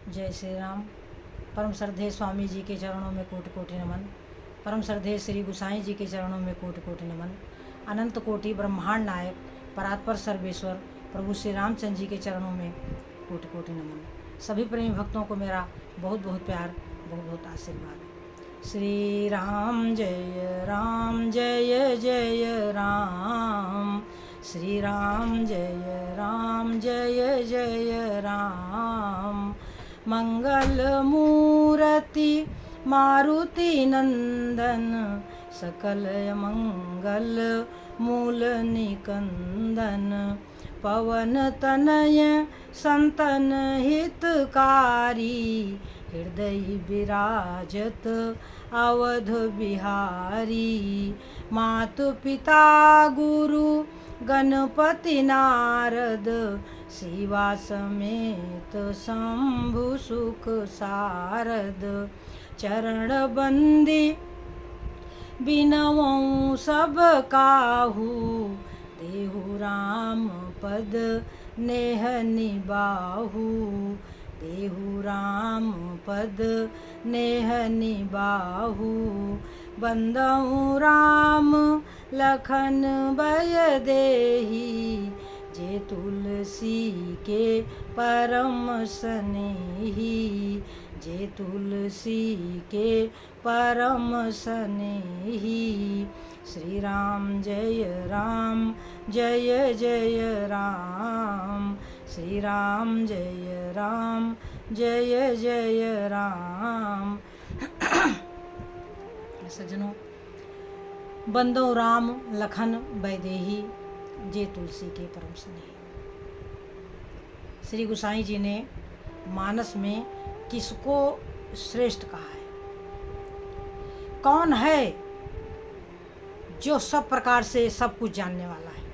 जय श्री राम। परम श्रद्धेय स्वामी जी के चरणों में कोटि कोटि नमन। परम श्रद्धेय श्री गुसाई जी के चरणों में कोटि कोटि नमन। अनंत कोटि ब्रह्मांड नायक परात्पर सर्वेश्वर प्रभु श्री रामचंद्र जी के चरणों में कोटि कोटि नमन। सभी प्रेमी भक्तों को मेरा बहुत बहुत प्यार, बहुत बहुत आशीर्वाद। श्री राम जय जय राम। श्री राम जय जय राम। मंगल मूर्ति मारुति नंदन, सकल मंगल मूल निकंदन। पवन तनय संतन हितकारी, हृदय विराजत अवध बिहारी। मातु पिता गुरु गणपति नारद, शिवा समेत शंभु सुख सारद। चरण बंदी बिनवऊँ सब काहू, देहु राम पद नेह निबाहु। देहु राम पद नेह निबाहु। बंदहु राम लखन बय देही, जे तुलसी के परम स्नेही। जे तुलसी के परम स्नेही। श्री राम जय जय राम। श्री राम जय जय राम। सज्जनों, बंदो राम लखन बैदेही, जे तुलसी के परम स्नेही। श्री गुसाई जी ने मानस में किसको श्रेष्ठ कहा है? कौन है जो सब प्रकार से सब कुछ जानने वाला है?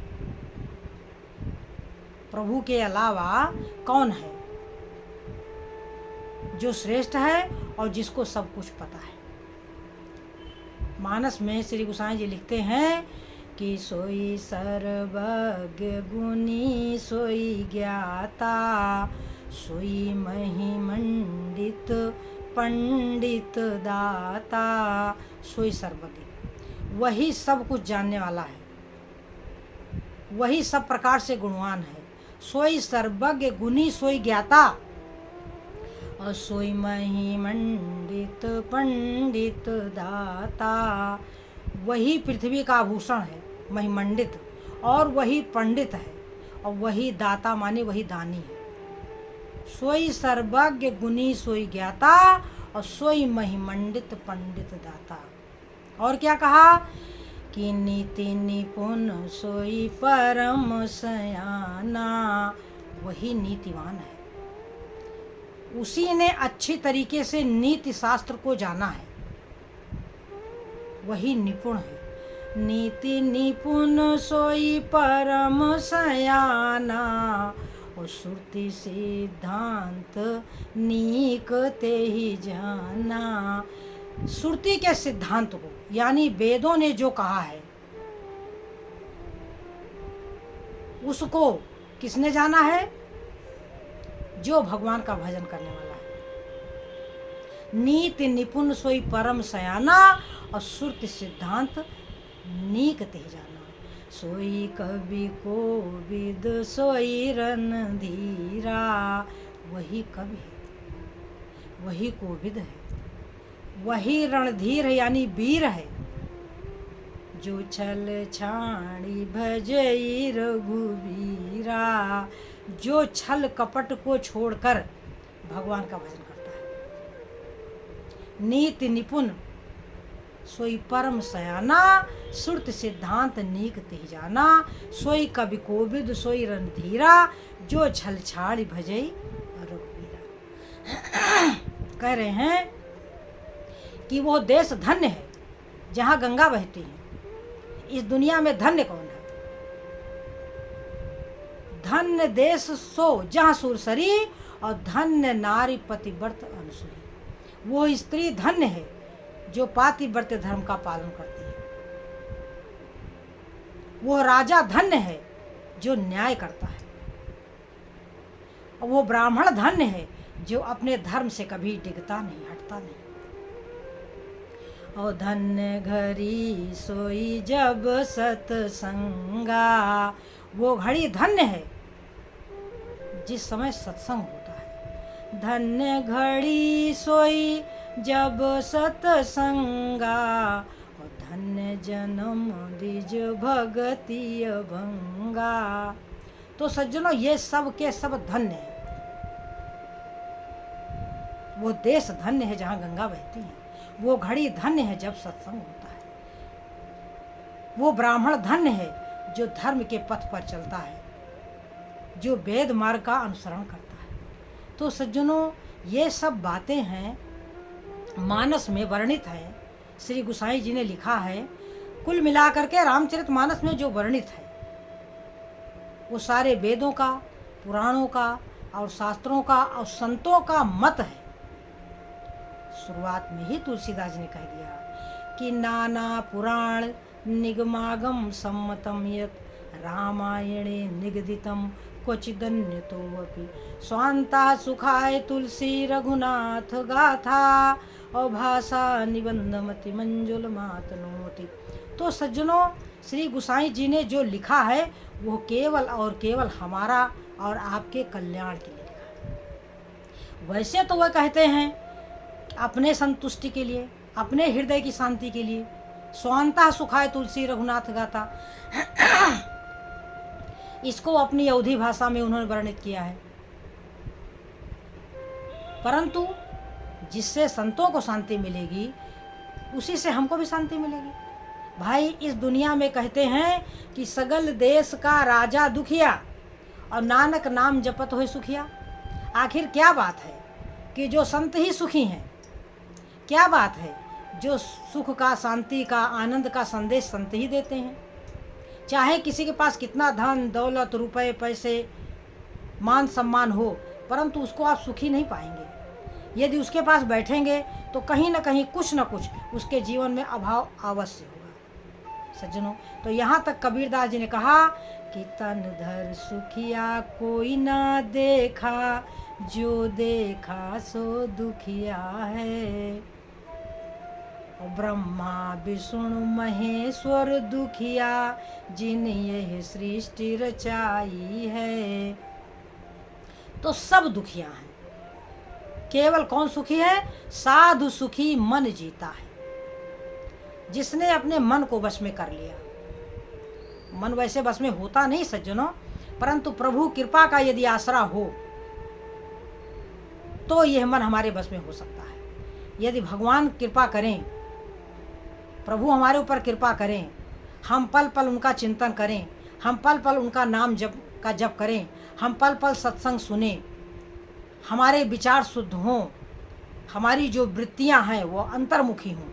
प्रभु के अलावा कौन है जो श्रेष्ठ है और जिसको सब कुछ पता है? मानस में श्री गुसाई जी लिखते हैं कि सोई सर्वज्ञ गुणी सोई ज्ञाता, सोई महिमंडित पंडित दाता। सोई सर्वज्ञ, वही सब कुछ जानने वाला है, वही सब प्रकार से गुणवान है। सोई सर्वज्ञ गुणी सोई ज्ञाता, और सोई महिमंडित पंडित दाता। वही पृथ्वी का आभूषण है, महिमंडित, और वही पंडित है, और वही दाता माने वही दानी है। सोई सर्वज्ञ गुणी सोई ज्ञाता, और सोई महिमंडित पंडित दाता। और क्या कहा कि नीति निपुण सोई परम सयाना। वही नीतिवान है, उसी ने अच्छी तरीके से नीति शास्त्र को जाना है, वही निपुण है। नीति निपुण सोई परम सयाना, और श्रुति सिद्धांत नीक ते ही जाना। श्रुति के सिद्धांत को, यानी वेदों ने जो कहा है उसको किसने जाना है? जो भगवान का भजन करने वाला है। नीति निपुण सोई परम सयाना, और श्रुति सिद्धांत नीक ते जाना। सोई कवि कोविद सोई रणधीरा। वही कवि है, वही कोविद है, वही रणधीर है, यानी वीर है। जो छल छाणी भजई रघुवीरा। जो छल कपट को छोड़कर भगवान का भजन करता है। नीति निपुण सोई परम सयाना, श्रुति सिद्धांत नीक ते जाना। सोई कवि कोविद सोई रणधीरा, जो छल छाड़ी भजई रघुवीरा। कह रहे हैं कि वो देश धन्य है जहाँ गंगा बहती है। इस दुनिया में धन्य कौन है? धन्य देश सो जहाँ सुरसरी, और धन्य नारी पतिव्रत अनुसुरी। वो स्त्री धन्य है जो पातिव्रत्य धर्म का पालन करती है। वो राजा धन्य है जो न्याय करता है। और वो ब्राह्मण धन्य है जो अपने धर्म से कभी डिगता नहीं, हटता नहीं। और धन्य घड़ी सोई जब सत्संगा, वो घड़ी धन्य है जिस समय सत्संग होता है। धन्य घड़ी सोई जब सत्संगा, और धन्य जन्म द्विज भगति भंगा। तो सज्जनों, ये सब के सब धन्य है। वो देश धन्य है जहाँ गंगा बहती है, वो घड़ी धन्य है जब सत्संग होता है, वो ब्राह्मण धन्य है जो धर्म के पथ पर चलता है, जो वेद मार्ग का अनुसरण करता है। तो सज्जनों, ये सब बातें हैं, मानस में वर्णित है, श्री गोसाई जी ने लिखा है। कुल मिलाकर के रामचरितमानस में जो वर्णित है वो सारे वेदों का, पुराणों का और शास्त्रों का और संतों का मत है। शुरुआत में ही तुलसीदास जी ने कह दिया कि नाना पुराण निगमागम सम्मतम यत् रामायणे निगदितम क्वचिदन्यतोऽपि स्वान्ता सुखाय तुलसी रघुनाथ गाथा और भाषा निबंधमति मंजुल मातनोति। तो सज्जनों, श्री गोसाई जी ने जो लिखा है वो केवल और केवल हमारा और आपके कल्याण के लिए लिखा है। वैसे तो वह कहते हैं अपने संतुष्टि के लिए, अपने हृदय की शांति के लिए, स्वांता सुखाय तुलसी रघुनाथ गाथा, इसको अपनी अवधी भाषा में उन्होंने वर्णित किया है। परंतु जिससे संतों को शांति मिलेगी उसी से हमको भी शांति मिलेगी। भाई, इस दुनिया में कहते हैं कि सगल देश का राजा दुखिया और नानक नाम जपत होए सुखिया। आखिर क्या बात है कि जो संत ही सुखी हैं? क्या बात है जो सुख का, शांति का, आनंद का संदेश संत ही देते हैं। चाहे किसी के पास कितना धन दौलत, रुपए पैसे, मान सम्मान हो, परंतु उसको आप सुखी नहीं पाएंगे। यदि उसके पास बैठेंगे तो कहीं ना कहीं कुछ न कुछ उसके जीवन में अभाव अवश्य होगा। सज्जनों, तो यहाँ तक कबीरदास जी ने कहा कि तन धर सुखिया कोई ना देखा, जो देखा सो दुखिया है। ब्रह्मा विष्णु महेश्वर दुखिया, जिन यह सृष्टि रचाई है। तो सब दुखिया हैं, केवल कौन सुखी है? साधु सुखी मन जीता है, जिसने अपने मन को वश में कर लिया। मन वैसे वश में होता नहीं सज्जनों, परंतु प्रभु कृपा का यदि आसरा हो तो यह मन हमारे वश में हो सकता है। यदि भगवान कृपा करें, प्रभु हमारे ऊपर कृपा करें, हम पल पल उनका चिंतन करें, हम पल पल उनका नाम जप करें, हम पल पल सत्संग सुने, हमारे विचार शुद्ध हों, हमारी जो वृत्तियां हैं वो अंतर्मुखी हों,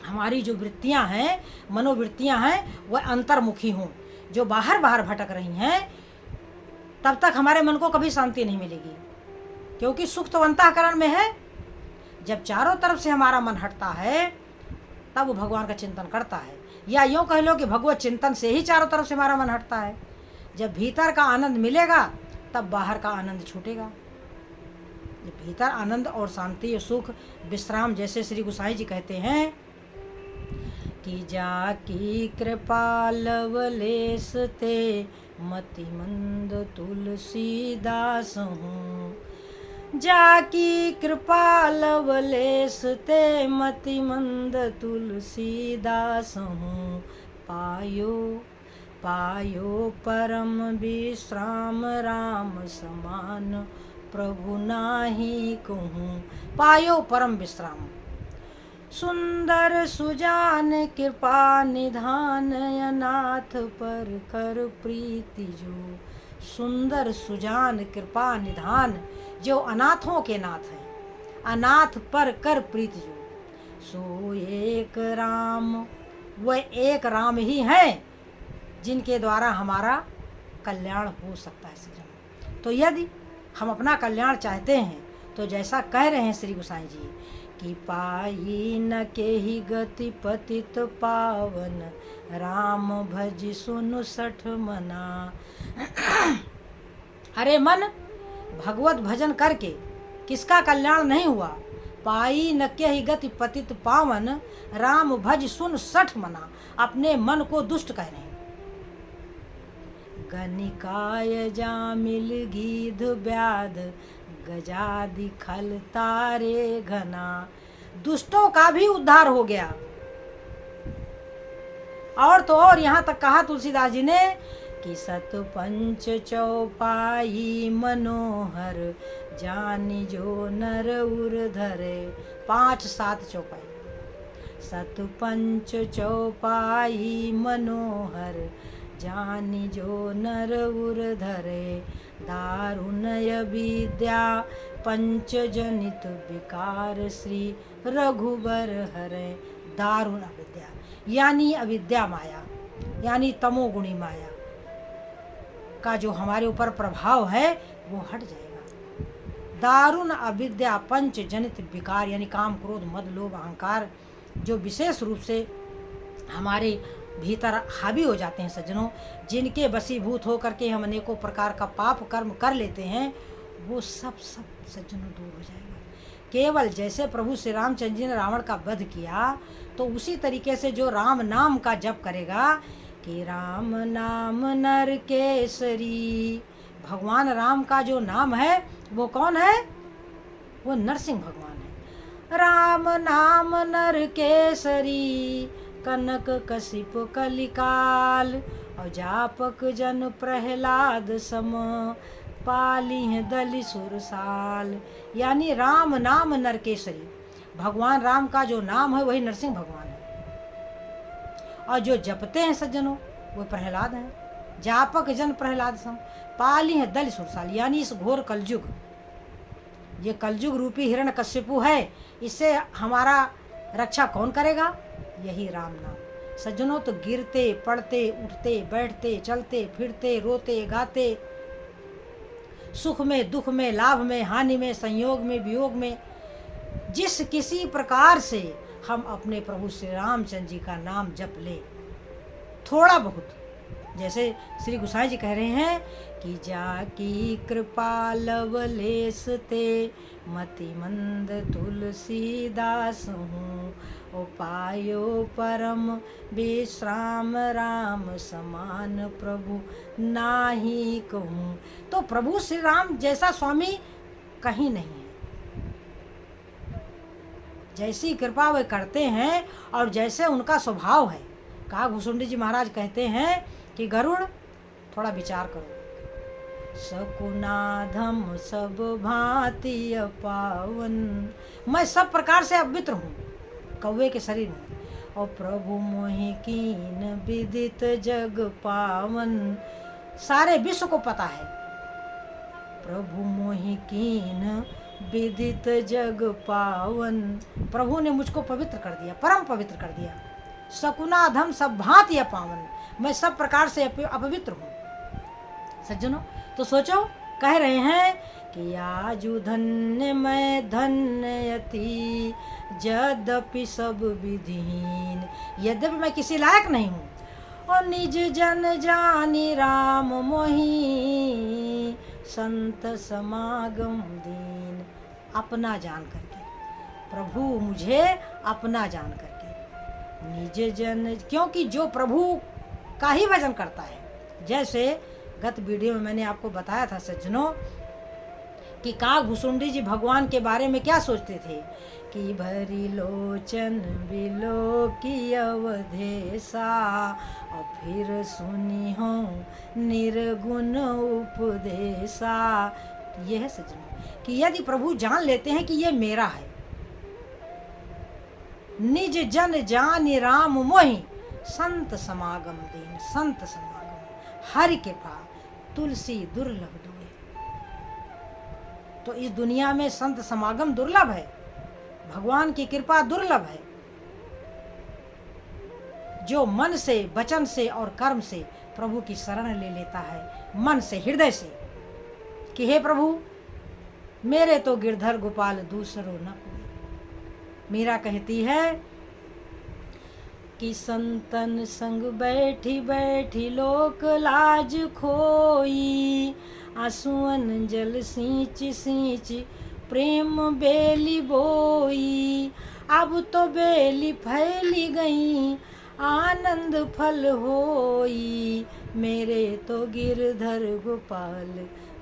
हमारी जो वृत्तियां हैं, मनोवृत्तियां हैं, वह अंतर्मुखी हों। जो बाहर बाहर भटक रही हैं, तब तक हमारे मन को कभी शांति नहीं मिलेगी, क्योंकि सुख तो अंतःकरण में है। जब चारों तरफ से हमारा मन हटता है तब वो भगवान का चिंतन करता है, या यूँ कह लो कि भगवत चिंतन से ही चारों तरफ से हमारा मन हटता है। जब भीतर का आनंद मिलेगा तब बाहर का आनंद छूटेगा। जब भीतर आनंद और शांति और सुख विश्राम, जैसे श्री गोसाई जी कहते हैं कि जाकी कृपा लवलेश ते मति मंद तुलसीदास हूँ, जाकी कृपा लवलेश ते मति मंद तुलसीदास हूँ। पायो पायो परम विश्राम राम समान, प्रभु नाही कहूँ। पायो परम विश्राम, सुंदर सुजान कृपा निधान, अनाथ पर कर प्रीति जो। सुंदर सुजान कृपा निधान, जो अनाथों के नाथ हैं, अनाथ पर कर प्रीति जो। सो एक राम, वह एक राम ही हैं जिनके द्वारा हमारा कल्याण हो सकता है सज्जनों। तो यदि हम अपना कल्याण चाहते हैं तो जैसा कह रहे हैं श्री गोसाई जी कि पाई न के ही गति पतित पावन, राम भज सुनु सठ मना। अरे मन, भगवत भजन करके किसका कल्याण नहीं हुआ। पाई न कहि गति पतित पावन, राम भज सुन सठ मना। अपने मन को दुष्ट कह रहे हैं। गनिकाय जामिल गीध व्याध, गजादि खल तारे घना। दुष्टों का भी उद्धार हो गया। और तो और यहाँ तक कहा तुलसीदास जी ने कि सत पंच चौपाई मनोहर, जानी जो नर उर धरे। 5-7 चौपाई। सत पंच चौपाई मनोहर, जानी जो नर उर धरे। दारुणय विद्या पंच जनित, विकार श्री रघुबर हरे। दारुण अविद्या यानी अविद्या माया, यानी तमोगुणी माया का जो हमारे ऊपर प्रभाव है वो हट जाएगा। दारुण अविद्या पंच जनित विकार यानी काम क्रोध मद लोभ अहंकार, जो विशेष रूप से हमारे भीतर हावी हो जाते हैं सज्जनों, जिनके वशीभूत होकर के हम अनेकों प्रकार का पाप कर्म कर लेते हैं, वो सब सज्जनों दूर हो जाएगा। केवल जैसे प्रभु श्री रामचंद्र जी ने रावण का वध किया, तो उसी तरीके से जो राम नाम का जप करेगा कि राम नाम नर केसरी। भगवान राम का जो नाम है वो कौन है? वो नरसिंह भगवान है। राम नाम नर केसरी, कनक कशिप कलिकाल। और जापक जन प्रहलाद सम, पाली है दलि सुरसाल। यानी राम नाम नरकेसरी, भगवान राम का जो नाम है वही नरसिंह भगवान है। और जो जपते हैं सज्जनों वो प्रहलाद हैं। जापक जन प्रहलाद सम, पाली है दलि सुरसाल। यानी इस घोर कलयुग, ये कलयुग रूपी हिरण्यकश्यपु है, इससे हमारा रक्षा कौन करेगा? यही राम नाम। सज्जनों तो गिरते पड़ते उठते बैठते चलते फिरते रोते गाते, सुख में दुख में लाभ में हानि में संयोग में वियोग में, जिस किसी प्रकार से हम अपने प्रभु श्री रामचंद्र जी का नाम जप ले, थोड़ा बहुत, जैसे श्री गोसाई जी कह रहे हैं कि जाकी कृपा लवलेस ते, मति मंद तुलसीदास हूँ। ओ पायो परम विश्राम, राम समान प्रभु नाही कहूँ। तो प्रभु श्री राम जैसा स्वामी कहीं नहीं है। जैसी कृपा वे करते हैं और जैसे उनका स्वभाव है। काग भुसुंडी जी महाराज कहते हैं कि गरुड़ थोड़ा विचार करो। सकुनाधम सब भांति पावन, मैं सब प्रकार से अपवित्र हूँ, कौवे के शरीर में। और प्रभु मोहि कीन विदित जग पावन, सारे विश्व को पता है। प्रभु मोहि कीन विदित जग पावन, प्रभु ने मुझको पवित्र कर दिया, परम पवित्र कर दिया। सकुनाधम सब भांति पावन, मैं सब प्रकार से अपवित्र हूँ। सज्जनों तो सोचो, कह रहे हैं कि आजु धन्य मैं धन्ययति, यद्यपि सब विधिहीन। यद्यपि मैं किसी लायक नहीं हूँ। और निज जन जानी राम मोहि, संत समागम दीन। अपना जान करके, प्रभु मुझे अपना जान करके। निज जन, क्योंकि जो प्रभु का ही भजन करता है, जैसे गत वीडियो में मैंने आपको बताया था सज्जनों कि काग भुसुंडी जी भगवान के बारे में क्या सोचते थे कि भरी लोचन बिलो की अवधेसा, और फिर सुनी हो निर्गुण उपदेशा। यह है सज्जनों कि यदि प्रभु जान लेते हैं कि ये मेरा है, निज जन जानि राम मोहि, संत समागम दीन। संत समागम, हरि कृपा तुलसी दुर्लभ दुए। तो इस दुनिया में संत समागम दुर्लभ है, भगवान की कृपा दुर्लभ है। जो मन से वचन से और कर्म से प्रभु की शरण ले लेता है, मन से हृदय से कि हे प्रभु मेरे तो गिरधर गोपाल दूसरो न कोई। मीरा कहती है कि संतन संग बैठी बैठी लोक लाज खोई, आंसुअन जल सींच सींच प्रेम बेली बोई। अब तो बेली फैली गई आनंद फल होई। मेरे तो गिरधर गोपाल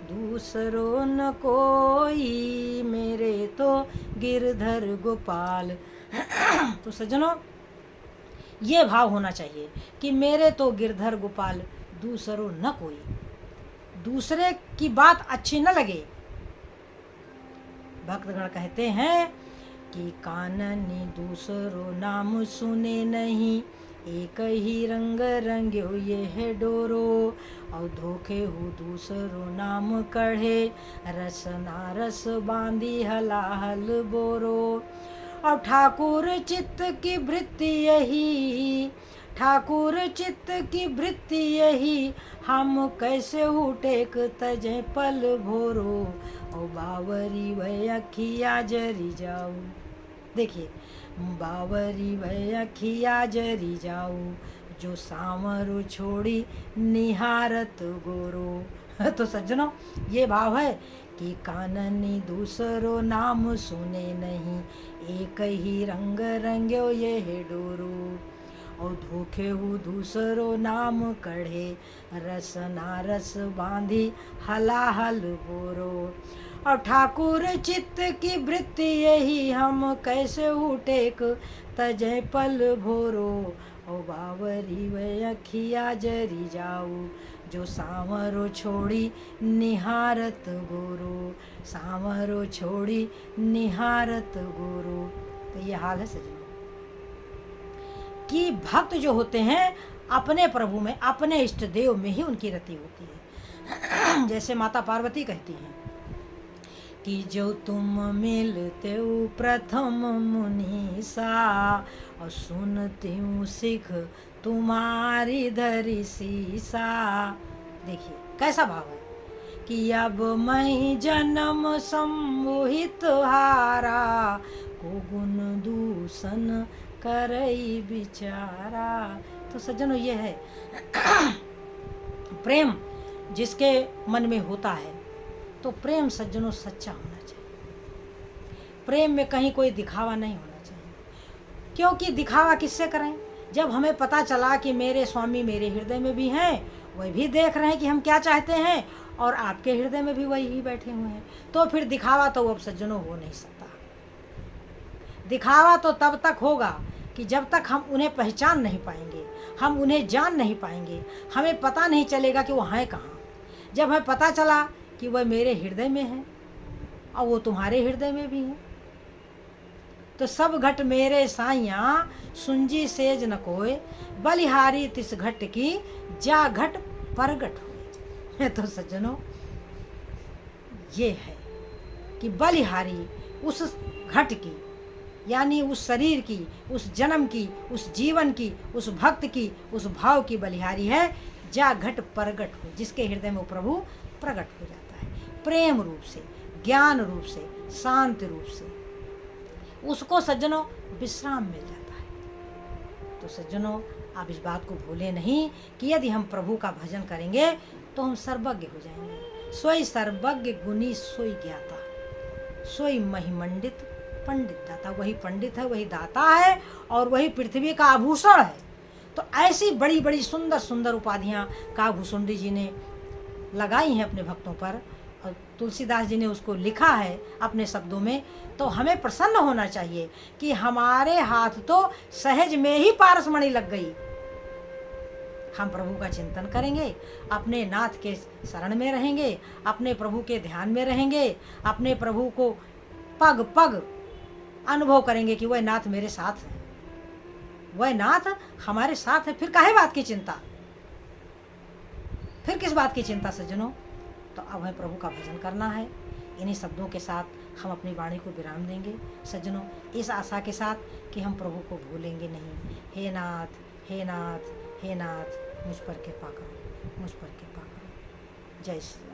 दूसरो न कोई। मेरे तो गिरधर गोपाल। तो सज्जनों, ये भाव होना चाहिए कि मेरे तो गिरधर गोपाल दूसरो न कोई। दूसरे की बात अच्छी न लगे। भक्तगण कहते हैं कि काननी दूसरो नाम सुने नहीं। एक ही रंग रंग्यो ये है डोरो। और धोखे हो दूसरो नाम कढ़े। रस नारस बांधी हलाहल बोरो। और ठाकुर चित्त की वृत्ति यही। ठाकुर चित्त की वृत्ति यही। हम कैसे उटेक तजे पल भोरो। और बावरी वह अखिया जरी जाऊ। देखिए, बावरी वह अखिया जरी जाऊ। जो सांवरो छोड़ी निहारत गोरो। तो सज्जनों, ये भाव है कि काननी दूसरो नाम सुने नहीं। एक ही रंग रंग्यो ये है डोरो। और धोखे हु दूसरो नाम कढ़े। रस नारस बांधी हलाहल बोरो। और ठाकुर चित्त की वृत्ति यही। हम कैसे उटेक तजे पल भोरो। और बावरी वह अखिया जरी जाऊ। जो सांवरो छोड़ी निहारत गोरो। सांवरो छोड़ी निहारत गोरो। तो ये हाल है सज्जनों कि भक्त जो होते हैं अपने प्रभु में, अपने इष्ट देव में ही उनकी रति होती है। जैसे माता पार्वती कहती हैं कि जो तुम मिलते हो प्रथम मुनीसा। और सुनती हूँ सिख तुम्हारी धरी सीसा। देखिए कैसा भाव है कि अब मैं जन्म सम्मोहित हारा। को गुण दूषण करई बिचारा। तो सज्जनों, ये है प्रेम जिसके मन में होता है। तो प्रेम सज्जनों सच्चा होना चाहिए। प्रेम में कहीं कोई दिखावा नहीं होना चाहिए। क्योंकि दिखावा किससे करें जब हमें पता चला कि मेरे स्वामी मेरे हृदय में भी हैं। वह भी देख रहे हैं कि हम क्या चाहते हैं और आपके हृदय में भी वही ही बैठे हुए हैं। तो फिर दिखावा तो अब सज्जनों हो नहीं सकता। दिखावा तो तब तक होगा कि जब तक हम उन्हें पहचान नहीं पाएंगे, हम उन्हें जान नहीं पाएंगे, हमें पता नहीं चलेगा कि वो हैं कहाँ। जब हमें पता चला कि वह मेरे हृदय में है और वो तुम्हारे हृदय में भी है, तो सब घट मेरे साइया सुंजी सेज न कोय। बलिहारी तिस घट की जा घट परगट हुए। तो सज्जनों, ये है कि बलिहारी उस घट की, यानी उस शरीर की, उस जन्म की, उस जीवन की, उस भक्त की, उस भाव की बलिहारी है। जा घट परगट हो, जिसके हृदय में वो प्रभु प्रकट हो जाता है प्रेम रूप से, ज्ञान रूप से, शांत रूप से। उसको सज्जनों विश्राम मिल जाता है। तो सज्जनों, आप इस बात को भूले नहीं कि यदि हम प्रभु का भजन करेंगे तो हम सर्वज्ञ हो जाएंगे। सोई सर्वज्ञ गुनी सोई ज्ञाता। सोई महिमंडित पंडित दाता। वही पंडित है, वही दाता है और वही पृथ्वी का आभूषण है। तो ऐसी बड़ी बड़ी सुंदर सुंदर उपाधियां काभूषुंडी जी ने लगाई हैं अपने भक्तों पर, और तुलसीदास जी ने उसको लिखा है अपने शब्दों में। तो हमें प्रसन्न होना चाहिए कि हमारे हाथ तो सहज में ही पारसमणि लग गई। हम प्रभु का चिंतन करेंगे, अपने नाथ के शरण में रहेंगे, अपने प्रभु के ध्यान में रहेंगे, अपने प्रभु को पग पग अनुभव करेंगे कि वह नाथ मेरे साथ है, वह नाथ हमारे साथ है। फिर काहे बात की चिंता, फिर किस बात की चिंता सज्जनों। तो अब हमें प्रभु का भजन करना है। इन्हीं शब्दों के साथ हम अपनी वाणी को विराम देंगे सज्जनों, इस आशा के साथ कि हम प्रभु को भूलेंगे नहीं। हे नाथ, हे नाथ, हे नाथ, मुझ पर कृपा करो, मुझ पर कृपा करो। जय श्री